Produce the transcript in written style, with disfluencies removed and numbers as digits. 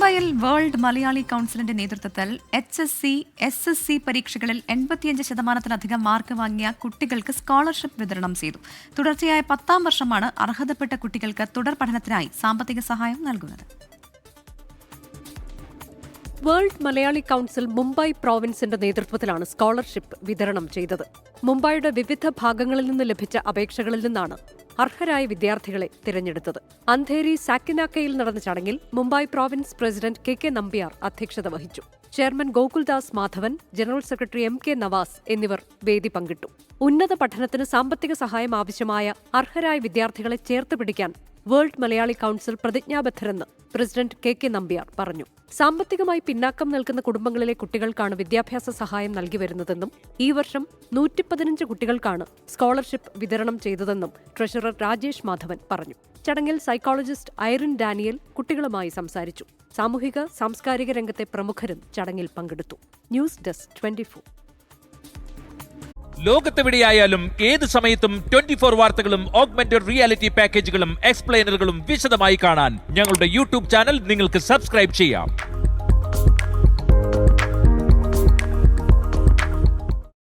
മുംബൈയിൽ വേൾഡ് മലയാളി കൗൺസിലിന്റെ നേതൃത്വത്തിൽ HSC, SSC പരീക്ഷകളിൽ 85% മാർക്ക് വാങ്ങിയ കുട്ടികൾക്ക് സ്കോളർഷിപ്പ് വിതരണം ചെയ്തു. തുടർച്ചയായ 10ാം വർഷമാണ് അർഹതപ്പെട്ട കുട്ടികൾക്ക് തുടർ പഠനത്തിനായി സാമ്പത്തിക സഹായം നൽകുന്നത്. വേൾഡ് മലയാളി കൗൺസിൽ മുംബൈ പ്രോവിൻസിന്റെ നേതൃത്വത്തിലാണ് സ്കോളർഷിപ്പ് വിതരണം ചെയ്തത്. മുംബൈയുടെ വിവിധ ഭാഗങ്ങളിൽ നിന്ന് ലഭിച്ച അപേക്ഷകളിൽ നിന്നാണ് അർഹരായ വിദ്യാർത്ഥികളെ തിരഞ്ഞെടുത്തത്. അന്ധേരി സാക്കിനാക്കയിൽ നടന്ന ചടങ്ങിൽ Mumbai province president KK Nambiar അധ്യക്ഷത വഹിച്ചു. Chairman Gokuldas Madhavan, general secretary MK Navas എന്നിവർ വേദി പങ്കിട്ടു. ഉന്നത പഠനത്തിന് സാമ്പത്തിക സഹായം ആവശ്യമായ അർഹരായ വിദ്യാർത്ഥികളെ ചേർത്ത് പിടിക്കാൻ വേൾഡ് മലയാളി കൗൺസിൽ പ്രതിജ്ഞാബദ്ധരെന്ന് പ്രസിഡന്റ് KK നമ്പ്യാർ പറഞ്ഞു. സാമ്പത്തികമായി പിന്നാക്കം നിൽക്കുന്ന കുടുംബങ്ങളിലെ കുട്ടികൾക്കാണ് വിദ്യാഭ്യാസ സഹായം നൽകി വരുന്നതെന്നും ഈ വർഷം 115 കുട്ടികൾക്കാണ് സ്കോളർഷിപ്പ് വിതരണം ചെയ്തതെന്നും ട്രഷറർ രാജേഷ് മാധവൻ പറഞ്ഞു. ചടങ്ങിൽ സൈക്കോളജിസ്റ്റ് ഐറിൻ ഡാനിയൽ കുട്ടികളുമായി സംസാരിച്ചു. സാമൂഹിക സാംസ്കാരിക രംഗത്തെ പ്രമുഖരും ചടങ്ങിൽ പങ്കെടുത്തു. News desk 24. ലോകത്തെവിടെയായാലും ഏത് സമയത്തും 24 വാർത്തകളും ഓഗ്മെന്റഡ് റിയാലിറ്റി പാക്കേജുകളും എക്സ്പ്ലെയിനറുകളും വിശദമായി കാണാൻ ഞങ്ങളുടെ യൂട്യൂബ് ചാനൽ നിങ്ങൾക്ക് സബ്സ്ക്രൈബ് ചെയ്യാം.